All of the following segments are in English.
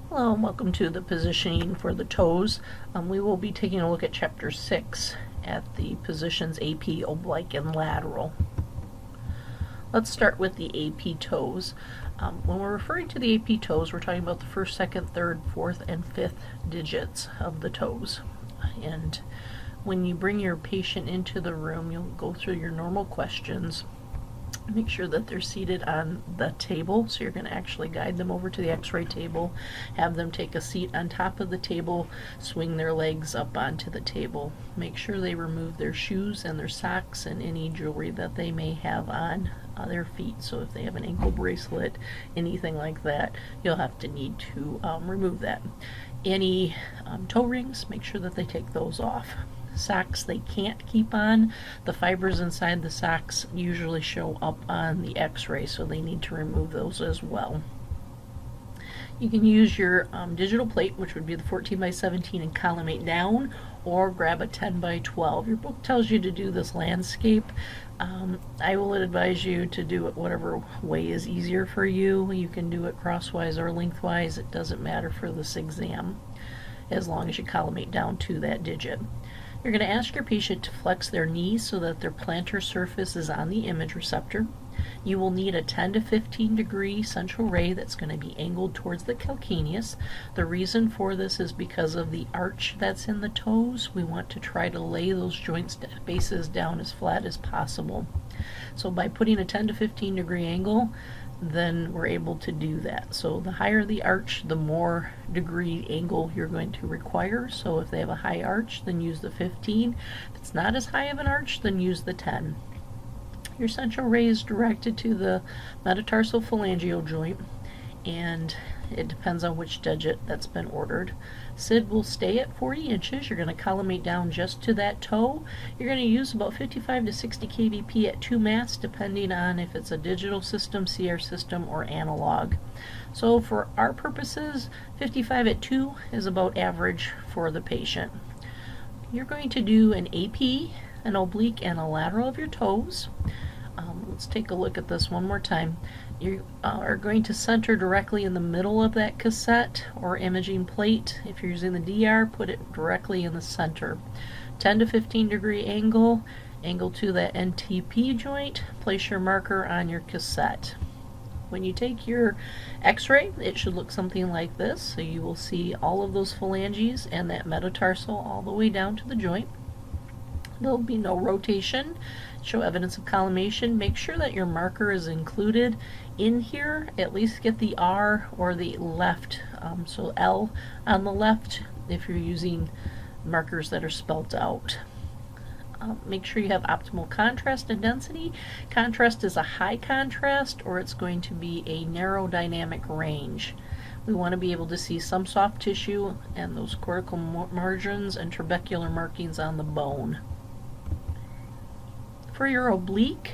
Hello and welcome to the positioning for the toes. We will be taking a look at Chapter 6 at the positions AP, oblique, and lateral. Let's start with the AP toes. When we're referring to the AP toes, we're talking about the first, second, third, fourth, and fifth digits of the toes. And when you bring your patient into the room, you'll go through your normal questions. Make sure that they're seated on the table, so you're going to actually guide them over to the x-ray table, have them take a seat on top of the table, swing their legs up onto the table. Make sure they remove their shoes and their socks and any jewelry that they may have on their feet. So if they have an ankle bracelet, anything like that, you'll have to need to remove that. Any toe rings, make sure that they take those off. Socks they can't keep on. The fibers inside the socks usually show up on the x-ray, so they need to remove those as well. You can use your digital plate, which would be the 14 by 17, and collimate down, or grab a 10 by 12. Your book tells you to do this landscape. I will advise you to do it whatever way is easier for you. You can do it crosswise or lengthwise. It doesn't matter for this exam, as long as you collimate down to that digit. You're going to ask your patient to flex their knees so that their plantar surface is on the image receptor. You will need a 10 to 15 degree central ray that's going to be angled towards the calcaneus. The reason for this is because of the arch that's in the toes. We want to try to lay those joint bases down as flat as possible. So by putting a 10 to 15 degree angle, then we're able to do that. So the higher the arch, the more degree angle you're going to require. So if they have a high arch, then use the 15. If it's not as high of an arch, then use the 10. Your central ray is directed to the metatarsal phalangeal joint, and it depends on which digit that's been ordered. SID will stay at 40 inches. You're going to collimate down just to that toe. You're going to use about 55 to 60 kVp at 2 mass, depending on if it's a digital system, CR system, or analog. So for our purposes, 55 at 2 is about average for the patient. You're going to do an AP, an oblique, and a lateral of your toes. Let's take a look at this one more time. You are going to center directly in the middle of that cassette or imaging plate. If you're using the DR, put it directly in the center. 10 to 15 degree angle, angle to that NTP joint, place your marker on your cassette. When you take your x-ray, it should look something like this. So you will see all of those phalanges and that metatarsal all the way down to the joint. There'll be no rotation. Show evidence of collimation. Make sure that your marker is included in here. At least get the R or the left, so L on the left if you're using markers that are spelt out. Make sure you have optimal contrast and density. Contrast is a high contrast, or it's going to be a narrow dynamic range. We want to be able to see some soft tissue and those cortical margins and trabecular markings on the bone. For your oblique,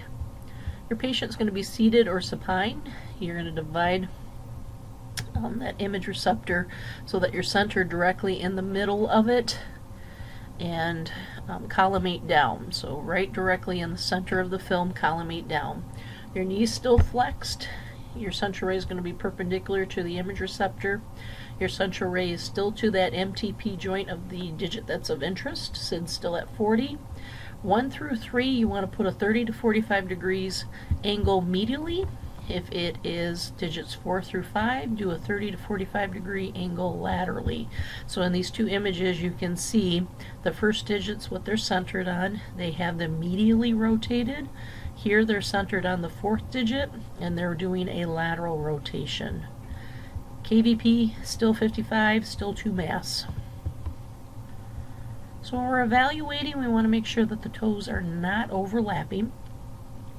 your patient's going to be seated or supine. You're going to divide that image receptor so that you're centered directly in the middle of it, and collimate down. So right directly in the center of the film, collimate down. Your knee's still flexed. Your central ray is going to be perpendicular to the image receptor. Your central ray is still to that MTP joint of the digit that's of interest. SID's still at 40. 1 through 3, you want to put a 30 to 45 degrees angle medially. If it is digits 4 through 5, do a 30 to 45 degree angle laterally. So in these two images, you can see the first digits, what they're centered on. They have them medially rotated. Here they're centered on the 4th digit, and they're doing a lateral rotation. KVP, still 55, still 2 mass. So when we're evaluating, we want to make sure that the toes are not overlapping.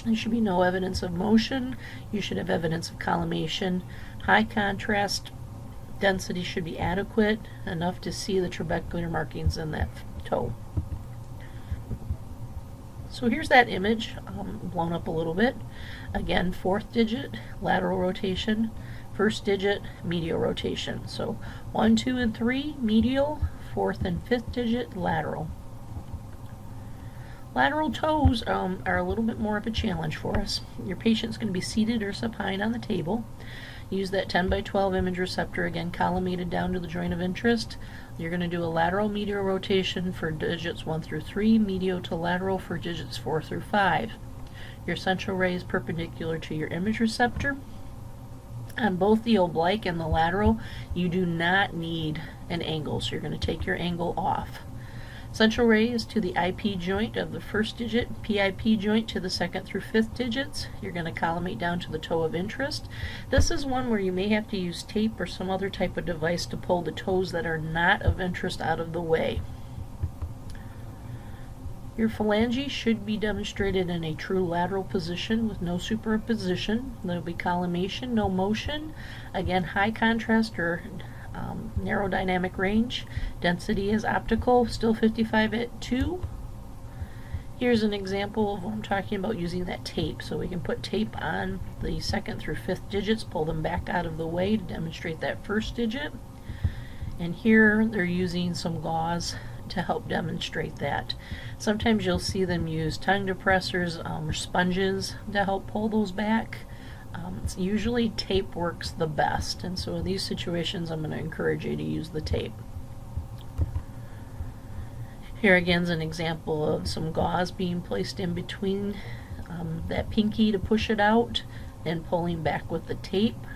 There should be no evidence of motion. You should have evidence of collimation. High contrast density should be adequate, enough to see the trabecular markings in that toe. So here's that image, blown up a little bit. Again, 4th digit, lateral rotation. 1st digit, medial rotation. So 1, 2, and 3, medial. 4th and 5th digit, lateral. Lateral toes are a little bit more of a challenge for us. Your patient's going to be seated or supine on the table. Use that 10 by 12 image receptor, again collimated down to the joint of interest. You're going to do a lateral medial rotation for digits 1 through 3, medial to lateral for digits 4 through 5. Your central ray is perpendicular to your image receptor. On both the oblique and the lateral, you do not need an angle, so you're going to take your angle off. Central ray is to the IP joint of the first digit, PIP joint to the 2nd through 5th digits. You're going to collimate down to the toe of interest. This is one where you may have to use tape or some other type of device to pull the toes that are not of interest out of the way. Your phalange should be demonstrated in a true lateral position with no superimposition. There will be collimation, no motion. Again, high contrast or narrow dynamic range. Density is optical, still 55 at 2. Here's an example of what I'm talking about using that tape. So we can put tape on the 2nd through 5th digits, pull them back out of the way to demonstrate that first digit. And here they're using some gauze to help demonstrate that. Sometimes you'll see them use tongue depressors or sponges to help pull those back. Usually tape works the best, and so in these situations I'm going to encourage you to use the tape. Here again is an example of some gauze being placed in between that pinky to push it out and pulling back with the tape.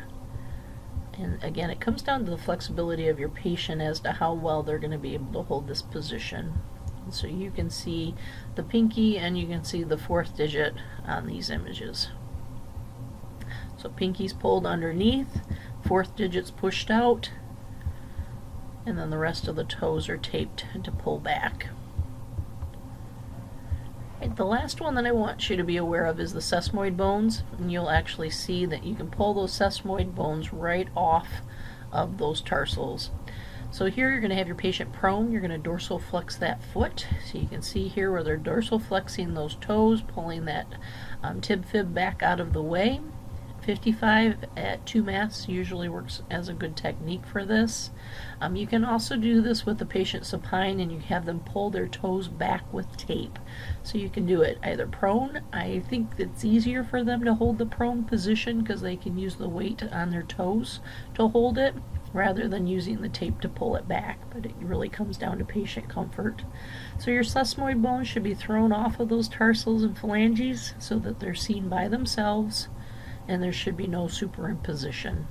And again, it comes down to the flexibility of your patient as to how well they're going to be able to hold this position. And so you can see the pinky and you can see the 4th digit on these images. So pinky's pulled underneath, 4th digit's pushed out, and then the rest of the toes are taped to pull back. Right, the last one that I want you to be aware of is the sesamoid bones, and you'll actually see that you can pull those sesamoid bones right off of those tarsals. So here you're going to have your patient prone, you're going to dorsal flex that foot, so you can see here where they're dorsal flexing those toes, pulling that tib fib back out of the way. 55 at 2 maths usually works as a good technique for this. You can also do this with the patient supine and you have them pull their toes back with tape. So you can do it either prone. I think it's easier for them to hold the prone position because they can use the weight on their toes to hold it rather than using the tape to pull it back, but it really comes down to patient comfort. So your sesamoid bones should be thrown off of those tarsals and phalanges so that they're seen by themselves, and there should be no superimposition.